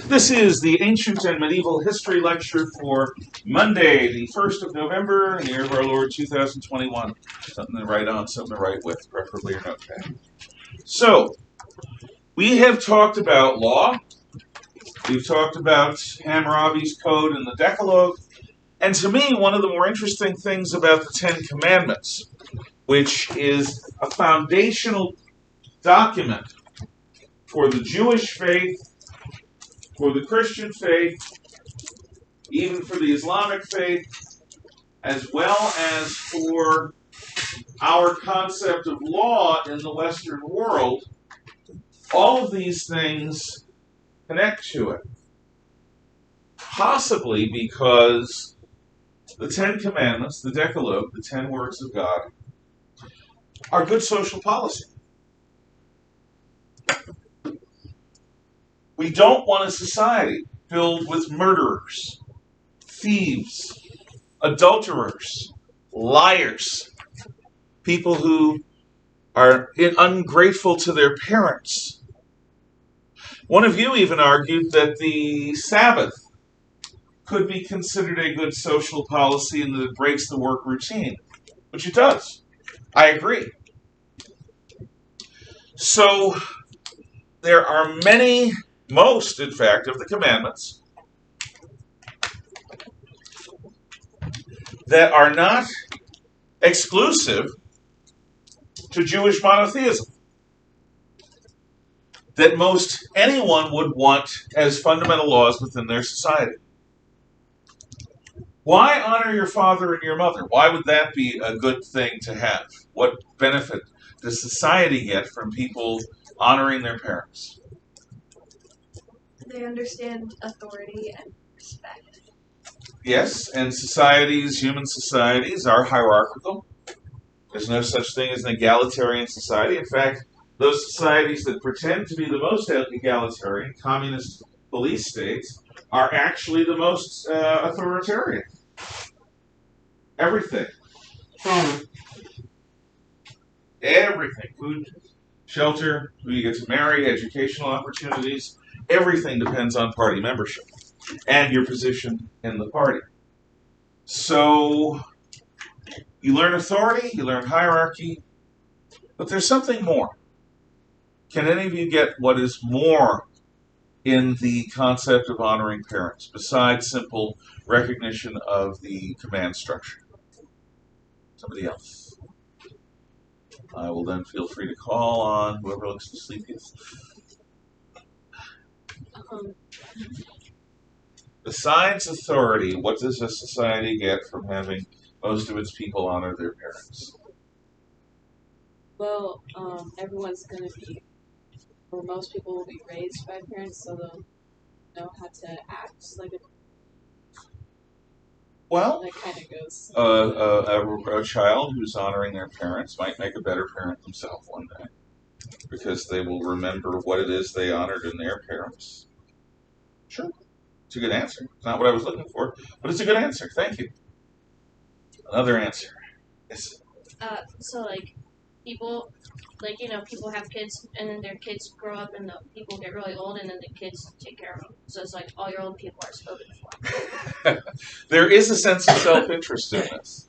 This is the Ancient and Medieval History Lecture for Monday, the 1st of November, in the year of our Lord 2021. Something to write on, something to write with, preferably your notepad. So, we have talked about law, we've talked about Hammurabi's Code and the Decalogue, and to me, one of the more interesting things about the Ten Commandments, which is a foundational document for the Jewish faith, for the Christian faith, even for the Islamic faith, as well as for our concept of law in the Western world, all of these things connect to it. Possibly because the Ten Commandments, the Decalogue, the 10 words of God, are good social policy. We don't want a society filled with murderers, thieves, adulterers, liars, people who are ungrateful to their parents. One of you even argued that the Sabbath could be considered a good social policy and that it breaks the work routine, which it does. I agree. So there are most, in fact, of the commandments that are not exclusive to Jewish monotheism, that most anyone would want as fundamental laws within their society. Why honor your father and your mother? Why would that be a good thing to have? What benefit does society get from people honoring their parents? They understand authority and respect. Yes, and human societies are hierarchical. There's no such thing as an egalitarian society. In fact, those societies that pretend to be the most egalitarian, communist police states, are actually the most authoritarian. Everything. Everything. Food, shelter, who you get to marry, educational opportunities. Everything depends on party membership and your position in the party. So you learn authority, you learn hierarchy, but there's something more. Can any of you get what is more in the concept of honoring parents, besides simple recognition of the command structure? Somebody else? I will then feel free to call on whoever looks the sleepiest. Besides authority, what does a society get from having most of its people honor their parents? Well, everyone's going to be, or most people will be raised by parents, so they'll know how to act like a. Well, that kind of goes. A child who's honoring their parents might make a better parent themselves one day, because they will remember what it is they honored in their parents. Sure. It's a good answer. It's not what I was looking for, but it's a good answer. Thank you. Another answer. Yes. So people, people have kids, and then their kids grow up, and the people get really old, and then the kids take care of them. So it's like all your old people are spoken for. There is a sense of self-interest in this.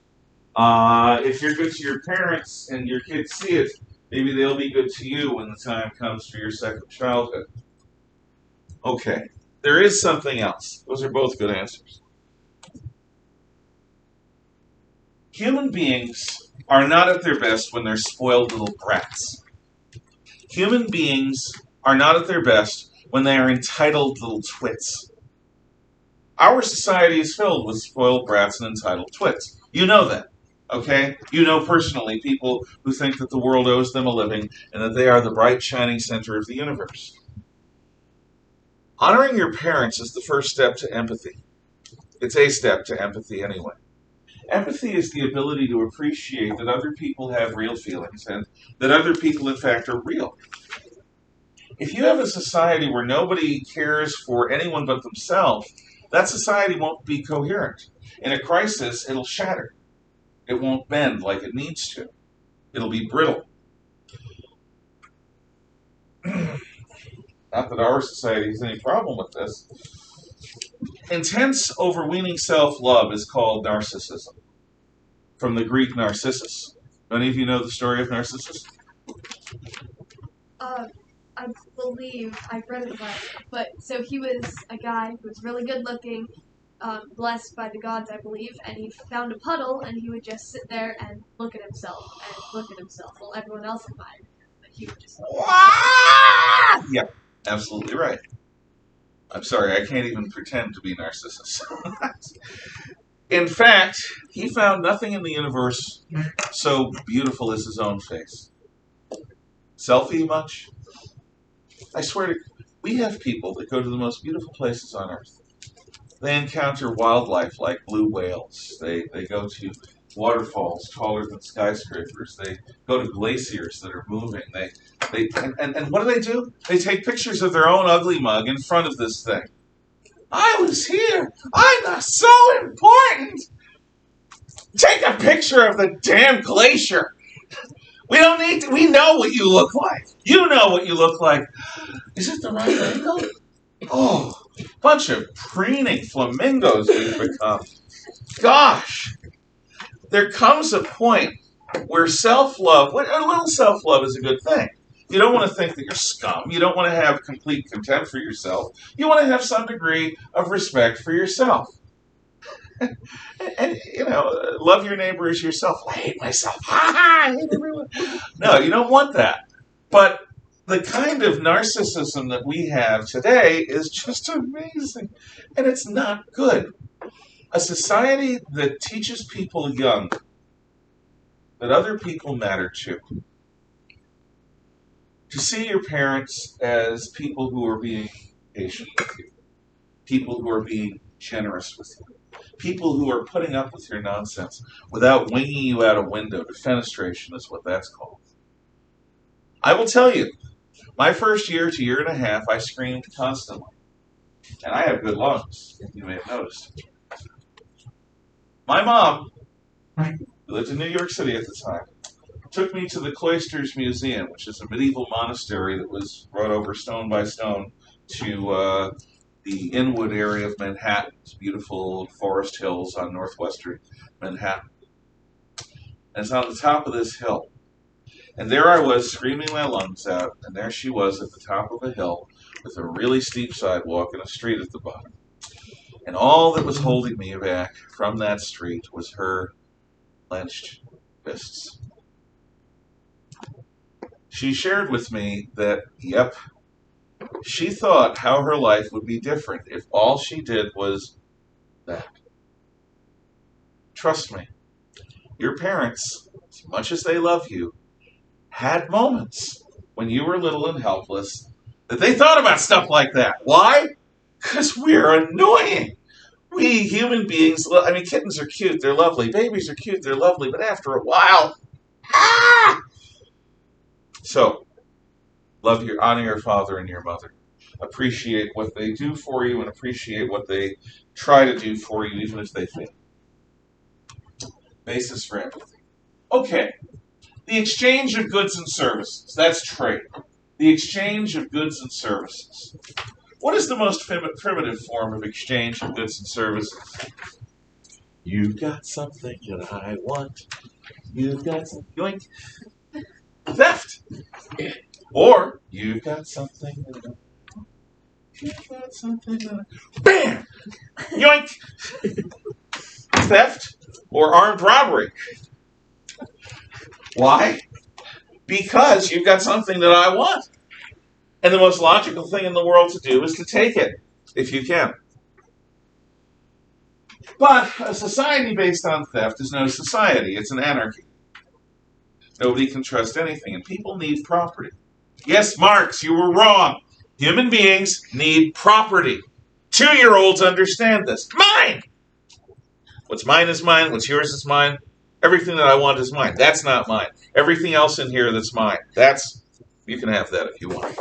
If you're good to your parents and your kids see it, maybe they'll be good to you when the time comes for your second childhood. Okay. There is something else. Those are both good answers. Human beings are not at their best when they're spoiled little brats. Human beings are not at their best when they are entitled little twits. Our society is filled with spoiled brats and entitled twits. You know that, okay? You know personally people who think that the world owes them a living and that they are the bright, shining center of the universe. Honoring your parents is the first step to empathy. It's a step to empathy anyway. Empathy is the ability to appreciate that other people have real feelings and that other people, in fact, are real. If you have a society where nobody cares for anyone but themselves, that society won't be coherent. In a crisis, it'll shatter. It won't bend like it needs to. It'll be brittle. not that our society has any problem with this. Intense, overweening self-love is called narcissism, from the Greek Narcissus. Do any of you know the story of Narcissus? I believe I've read it about it, but so he was a guy who was really good looking, blessed by the gods, I believe, and he found a puddle and he would just sit there and look at himself while everyone else admired him, but he would just look at himself. Yeah, absolutely right. I'm sorry, I can't even pretend to be Narcissus. In fact, he found nothing in the universe so beautiful as his own face. Selfie much? I swear to we have people that go to the most beautiful places on earth. They encounter wildlife like blue whales. They go to waterfalls taller than skyscrapers. They go to glaciers that are moving. And what do? They take pictures of their own ugly mug in front of this thing. I was here. I'm so important. Take a picture of the damn glacier. We don't need to, we know what you look like. You know what you look like. Is it the right angle? Oh, bunch of preening flamingos we've become. Gosh. There comes a point where self-love, a little self-love is a good thing. You don't want to think that you're scum. You don't want to have complete contempt for yourself. You want to have some degree of respect for yourself. And, love your neighbor as yourself. I hate myself. I hate everyone. No, you don't want that. But the kind of narcissism that we have today is just amazing. And it's not good. A society that teaches people young that other people matter too. To see your parents as people who are being patient with you, people who are being generous with you, people who are putting up with your nonsense without winging you out a window. Defenestration is what that's called. I will tell you, my first year to year and a half, I screamed constantly. And I have good lungs, if you may have noticed. My mom, who lived in New York City at the time, took me to the Cloisters Museum, which is a medieval monastery that was brought over stone by stone to the Inwood area of Manhattan. It's beautiful forest hills on northwestern Manhattan. And it's on the top of this hill. And there I was screaming my lungs out, and there she was at the top of a hill with a really steep sidewalk and a street at the bottom. And all that was holding me back from that street was her clenched fists. She shared with me that, yep, she thought how her life would be different if all she did was that. Trust me, your parents, as much as they love you, had moments when you were little and helpless that they thought about stuff like that. Why? Because we're annoying. We human beings, kittens are cute, they're lovely. Babies are cute, they're lovely. But after a while, So, honor your father and your mother. Appreciate what they do for you and appreciate what they try to do for you, even if they fail. Basis for empathy. Okay. The exchange of goods and services. That's trade. The exchange of goods and services. What is the most primitive form of exchange of goods and services? You've got something that I want. You've got something. Yoink. Theft. Or, you've got something that I want. You've got something that I... Bam! Yoink! Theft or armed robbery. Why? Because you've got something that I want. And the most logical thing in the world to do is to take it, if you can. But a society based on theft is no society. It's an anarchy. Nobody can trust anything, and people need property. Yes, Marx, you were wrong. Human beings need property. 2-year-olds understand this. Mine! What's mine is mine. What's yours is mine. Everything that I want is mine. That's not mine. Everything else in here that's mine. You can have that if you want.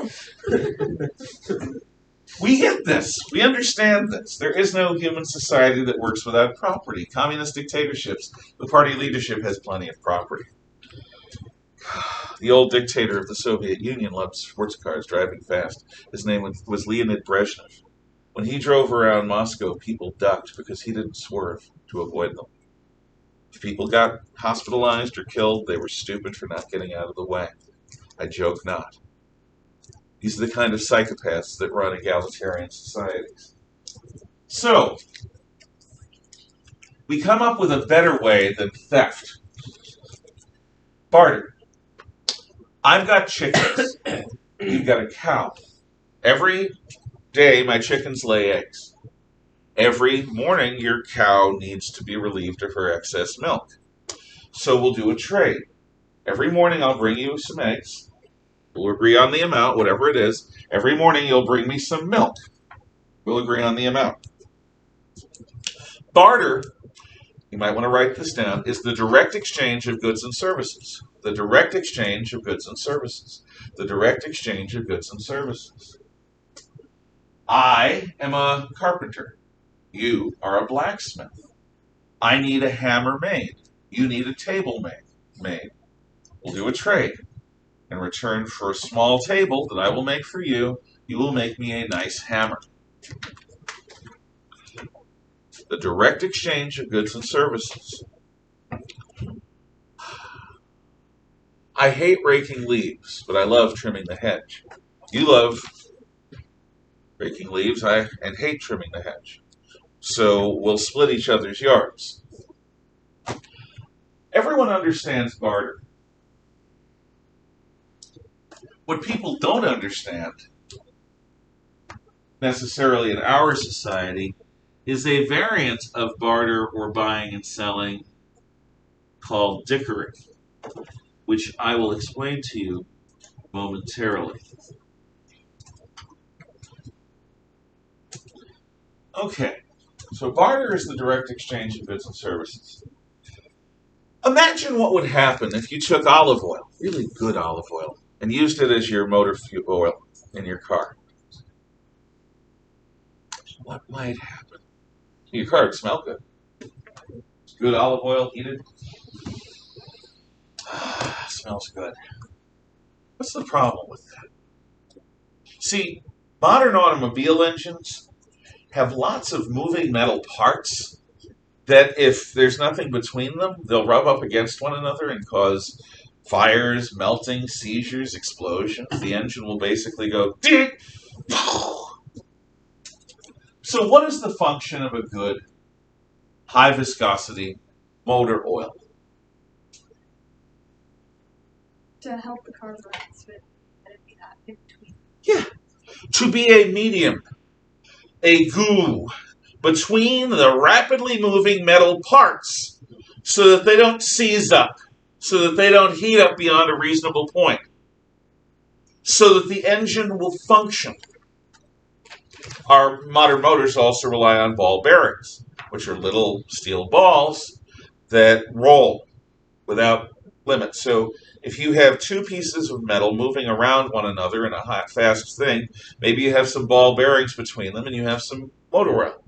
We get this. We understand this. There is no human society that works without property. Communist dictatorships, the party leadership has plenty of property. The old dictator of the Soviet Union loved sports cars, driving fast. His name was Leonid Brezhnev. When he drove around Moscow, people ducked because he didn't swerve to avoid them. If people got hospitalized or killed, they were stupid for not getting out of the way. I joke not. These are the kind of psychopaths that run egalitarian societies. So, we come up with a better way than theft. Barter. I've got chickens. You've got a cow. Every day, my chickens lay eggs. Every morning, your cow needs to be relieved of her excess milk. So we'll do a trade. Every morning, I'll bring you some eggs. We'll agree on the amount, whatever it is. Every morning, you'll bring me some milk. We'll agree on the amount. Barter, you might want to write this down, is the direct exchange of goods and services. The direct exchange of goods and services. The direct exchange of goods and services. I am a carpenter. You are a blacksmith. I need a hammer made. You need a table made. We'll do a trade. In return for a small table that I will make for you, you will make me a nice hammer. The direct exchange of goods and services. I hate raking leaves, but I love trimming the hedge. You love raking leaves and hate trimming the hedge. So we'll split each other's yards. Everyone understands barter. What people don't understand, necessarily in our society, is a variant of barter or buying and selling called dickering, which I will explain to you momentarily. Okay, so barter is the direct exchange of goods and services. Imagine what would happen if you took olive oil, really good olive oil, and used it as your motor fuel oil in your car. What might happen? Your car would smell good. Good olive oil, heated. Smells good. What's the problem with that? See, modern automobile engines have lots of moving metal parts that if there's nothing between them, they'll rub up against one another and cause fires, melting, seizures, explosions. The engine will basically go ding. So what is the function of a good high viscosity motor oil? To help the car run smooth, and it'd be that in between. Yeah, to be a medium, a glue between the rapidly moving metal parts so that they don't seize up, so that they don't heat up beyond a reasonable point, so that the engine will function. Our modern motors also rely on ball bearings, which are little steel balls that roll without limit. So if you have two pieces of metal moving around one another in a hot, fast thing, maybe you have some ball bearings between them and you have some motor oil.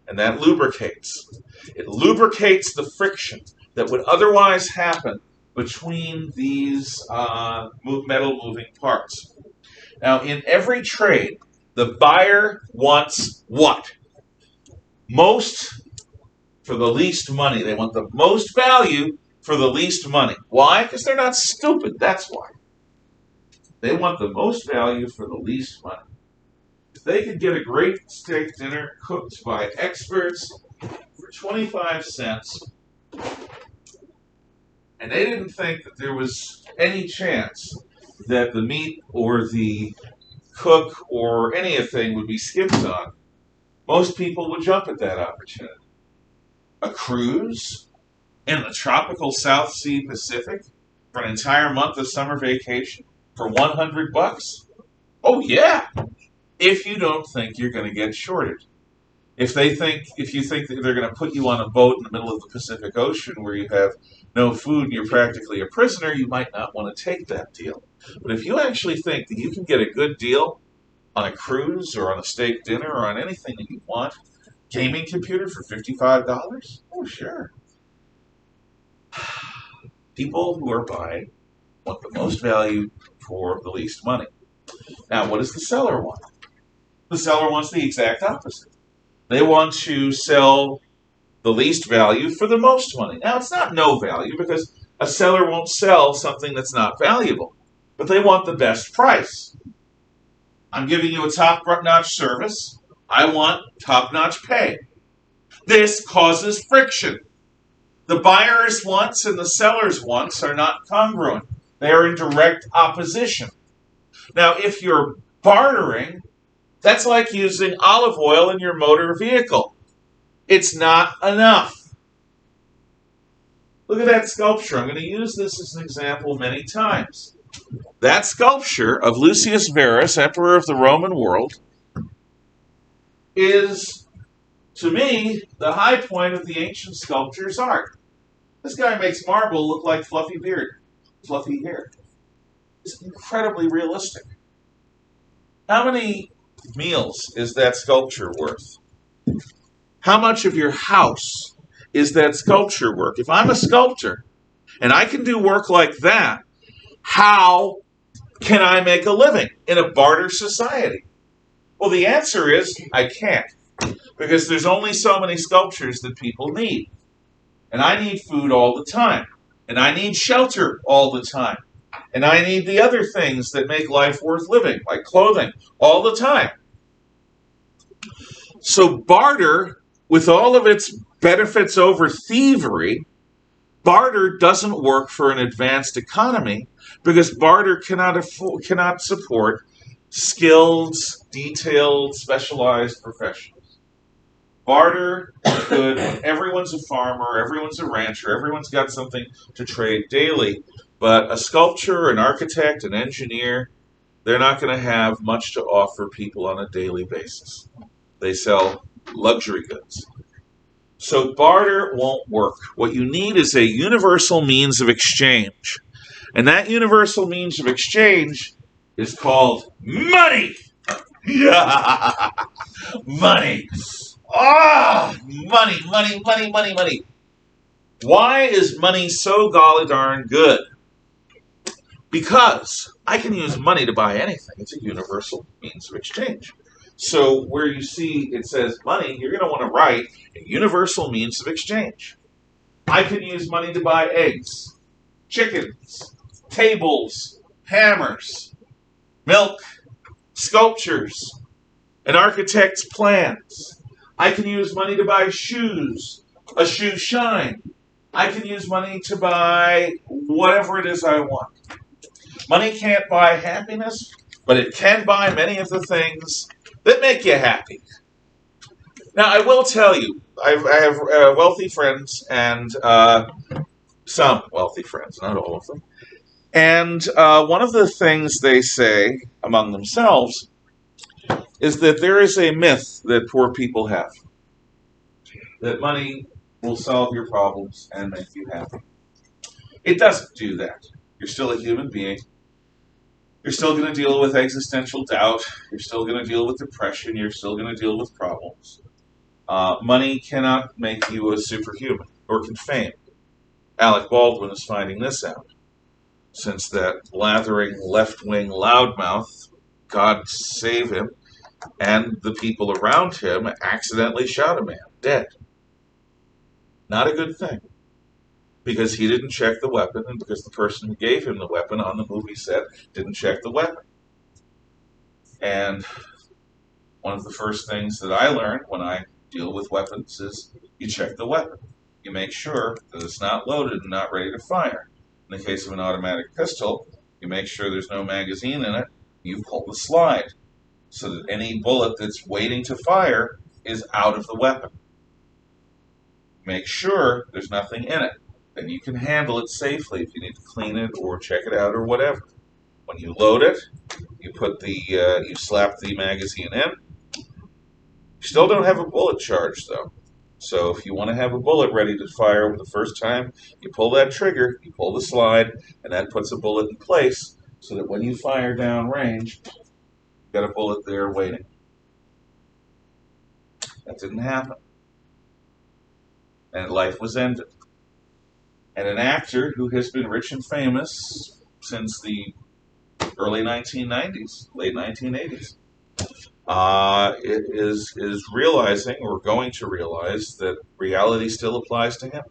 And that lubricates. It lubricates the friction that would otherwise happen between these metal moving parts. Now, in every trade, the buyer wants what? Most for the least money. They want the most value for the least money. Why? Because they're not stupid. That's why. They want the most value for the least money. If they could get a great steak dinner cooked by experts for 25 cents, and they didn't think that there was any chance that the meat or the cook or anything would be skimped on, most people would jump at that opportunity. A cruise in the tropical South Sea Pacific for an entire month of summer vacation for $100? Oh yeah, if you don't think you're going to get shorted. If you think that they're going to put you on a boat in the middle of the Pacific Ocean where you have no food and you're practically a prisoner, you might not want to take that deal. But if you actually think that you can get a good deal on a cruise or on a steak dinner or on anything that you want, gaming computer for $55? Oh, sure. People who are buying want the most value for the least money. Now, what does the seller want? The seller wants the exact opposite. They want to sell the least value for the most money. Now, it's not no value because a seller won't sell something that's not valuable, but they want the best price. I'm giving you a top-notch service. I want top-notch pay. This causes friction. The buyer's wants and the seller's wants are not congruent. They are in direct opposition. Now, if you're bartering, that's like using olive oil in your motor vehicle. It's not enough. Look at that sculpture. I'm going to use this as an example many times. That sculpture of Lucius Verus, Emperor of the Roman world, is, to me, the high point of the ancient sculpture's art. This guy makes marble look like fluffy beard, fluffy hair. It's incredibly realistic. How many meals is that sculpture worth? How much of your house is that sculpture worth? If I'm a sculptor and I can do work like that, how can I make a living in a barter society? Well, the answer is I can't, because there's only so many sculptures that people need. And I need food all the time. And I need shelter all the time. And I need the other things that make life worth living, like clothing, all the time. So barter, with all of its benefits over thievery, barter doesn't work for an advanced economy because barter cannot support skilled, detailed, specialized professions. Barter could, when everyone's a farmer, everyone's a rancher, everyone's got something to trade daily, but a sculptor, an architect, an engineer, they're not going to have much to offer people on a daily basis. They sell luxury goods. So barter won't work. What you need is a universal means of exchange. And that universal means of exchange is called money. Yeah, money. Money, money, money, money, money. Why is money so golly darn good? Because I can use money to buy anything. It's a universal means of exchange. So where you see it says money, you're going to want to write a universal means of exchange. I can use money to buy eggs, chickens, tables, hammers, milk, sculptures, an architect's plans. I can use money to buy shoes, a shoe shine. I can use money to buy whatever it is I want. Money can't buy happiness, but it can buy many of the things that make you happy. Now, I will tell you, I have wealthy friends, and some wealthy friends, not all of them. And one of the things they say among themselves is that there is a myth that poor people have, that money will solve your problems and make you happy. It doesn't do that. You're still a human being. You're still going to deal with existential doubt. You're still going to deal with depression. You're still going to deal with problems. Money cannot make you a superhuman, or can fame. Alec Baldwin is finding this out, since that blathering left-wing loudmouth, God save him, and the people around him accidentally shot a man dead. Not a good thing, because he didn't check the weapon, and because the person who gave him the weapon on the movie set didn't check the weapon. And one of the first things that I learned when I deal with weapons is you check the weapon. You make sure that it's not loaded and not ready to fire. In the case of an automatic pistol, you make sure there's no magazine in it. You pull the slide so that any bullet that's waiting to fire is out of the weapon. Make sure there's nothing in it. Then you can handle it safely if you need to clean it or check it out or whatever. When you load it, you put you slap the magazine in. You still don't have a bullet charge though. So if you want to have a bullet ready to fire the first time, you pull that trigger, you pull the slide, and that puts a bullet in place so that when you fire downrange, you've got a bullet there waiting. That didn't happen. And life was ended. And an actor who has been rich and famous since the early 1990s, late 1980s. It is realizing, or going to realize, that reality still applies to him.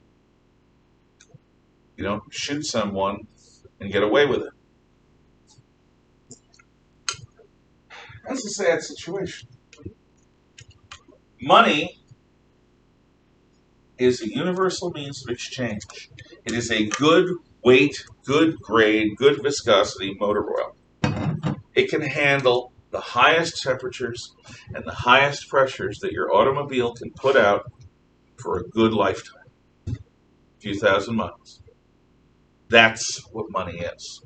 You don't shoot someone and get away with it. That's a sad situation. Money is a universal means of exchange. It is a good weight, good grade, good viscosity motor oil. It can handle the highest temperatures and the highest pressures that your automobile can put out for a good lifetime. A few thousand miles. That's what money is.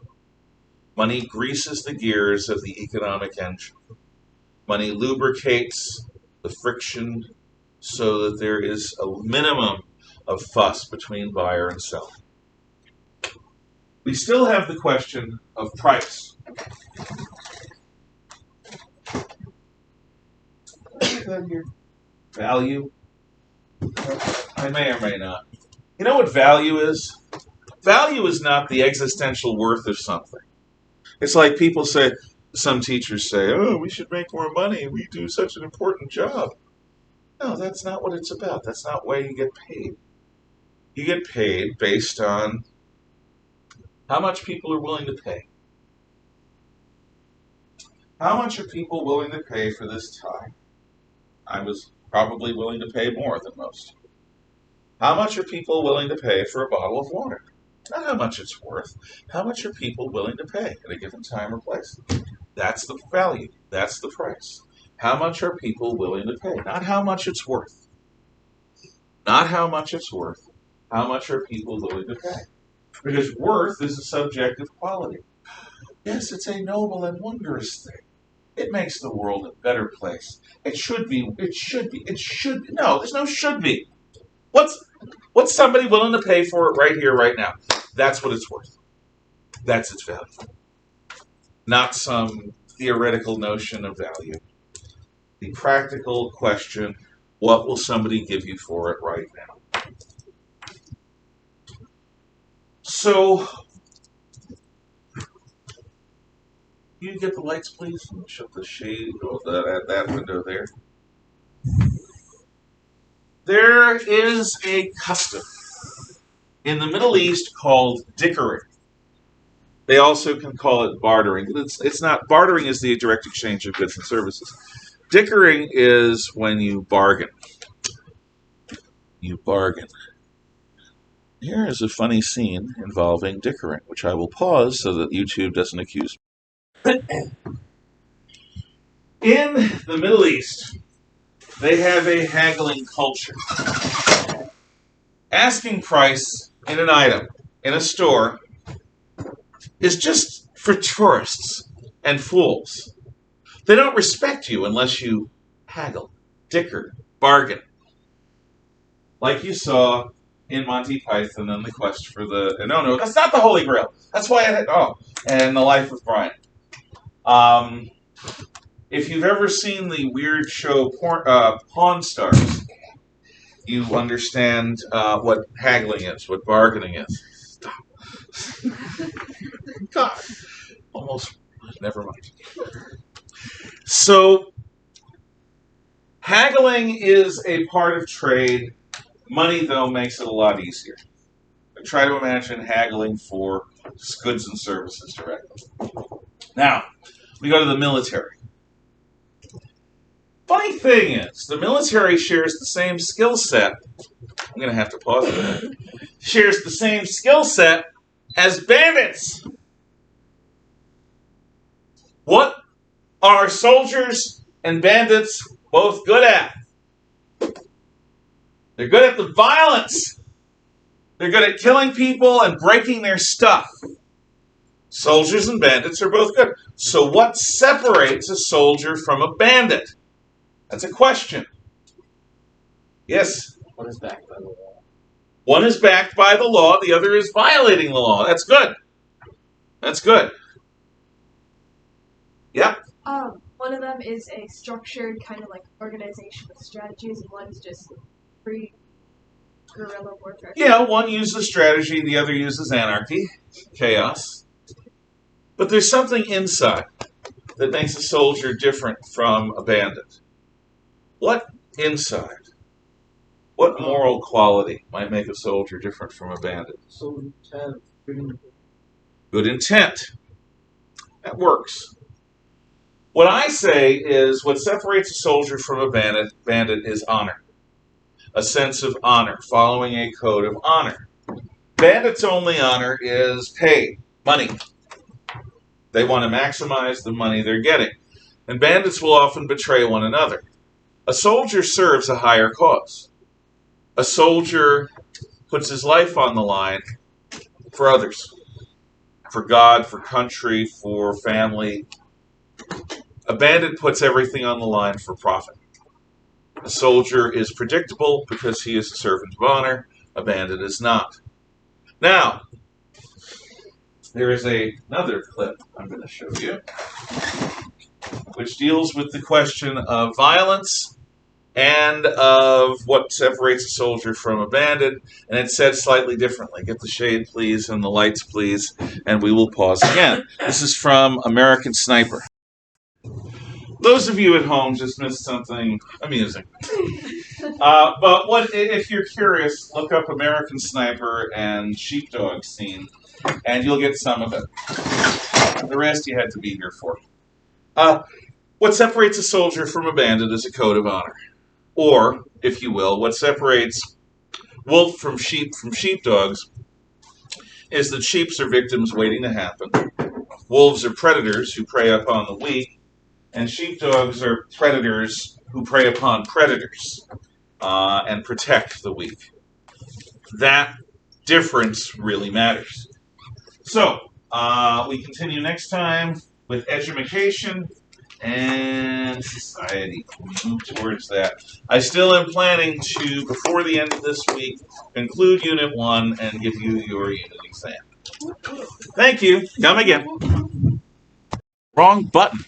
Money greases the gears of the economic engine. Money lubricates the friction so that there is a minimum of fuss between buyer and seller. We still have the question of price. Value? I may or may not. You know what value is? Value is not the existential worth of something. It's like people say, some teachers say, oh, we should make more money. We do such an important job. No, that's not what it's about. That's not why you get paid. You get paid based on how much people are willing to pay. How much are people willing to pay for this time? I was probably willing to pay more than most. How much are people willing to pay for a bottle of water? Not how much it's worth. How much are people willing to pay at a given time or place? That's the value. That's the price. How much are people willing to pay? Not how much it's worth. Not how much it's worth. How much are people willing to pay? Because worth is a subjective quality. Yes, it's a noble and wondrous thing. It makes the world a better place. It should be. It should be. It should be. No, there's no should be. What's somebody willing to pay for it right here, right now? That's what it's worth. That's its value. Not some theoretical notion of value. The practical question, what will somebody give you for it right now? So, you get the lights, please? Shut the shade of that window there. There is a custom in the Middle East called dickering. They also can call it bartering. It's not, bartering is the direct exchange of goods and services. Dickering is when you bargain. You bargain. Here is a funny scene involving dickering, which I will pause so that YouTube doesn't accuse me. In the Middle East, they have a haggling culture. Asking price in an item in a store is just for tourists and fools. They don't respect you unless you haggle, dicker, bargain. Like you saw in Monty Python and the Quest for the... No, that's not the Holy Grail. That's why and The Life of Brian. If you've ever seen the weird show Pawn Stars, you understand what haggling is, what bargaining is. Stop. God. Almost, never mind. So, haggling is a part of trade. Money, though, makes it a lot easier. I try to imagine haggling for goods and services directly. Now, we go to the military. Funny thing is, the military shares the same skill set. I'm going to have to pause for that. Shares the same skill set as bandits. What are soldiers and bandits both good at? They're good at the violence. They're good at killing people and breaking their stuff. Soldiers and bandits are both good. So what separates a soldier from a bandit? That's a question. Yes? One is backed by the law. One is backed by the law. The other is violating the law. That's good. That's good. Yep. One of them is a structured kind of like organization with strategies, and one's just free guerrilla warfare. Yeah, one uses strategy, the other uses anarchy, chaos. But there's something inside that makes a soldier different from a bandit. What inside? What moral quality might make a soldier different from a bandit? Good intent. That works. What I say is what separates a soldier from a bandit is honor. A sense of honor, following a code of honor. Bandits' only honor is pay, money. They want to maximize the money they're getting. And bandits will often betray one another. A soldier serves a higher cause. A soldier puts his life on the line for others. For God, for country, for family. A bandit puts everything on the line for profit. A soldier is predictable because he is a servant of honor. A bandit is not. Now, there is another clip I'm going to show you, which deals with the question of violence and of what separates a soldier from a bandit, and it's said slightly differently. Get the shade, please, and the lights, please, and we will pause again. This is from American Sniper. Those of you at home just missed something amusing. But if you're curious, look up American Sniper and sheepdog scene, and you'll get some of it. The rest you had to be here for. What separates a soldier from a bandit is a code of honor. Or, if you will, what separates wolf from sheepdogs is that sheeps are victims waiting to happen. Wolves are predators who prey upon the weak, and sheepdogs are predators who prey upon predators and protect the weak. That difference really matters. So, we continue next time with edumacation and society. We move towards that. I still am planning to, before the end of this week, conclude Unit 1 and give you your unit exam. Thank you. Come again. Wrong button.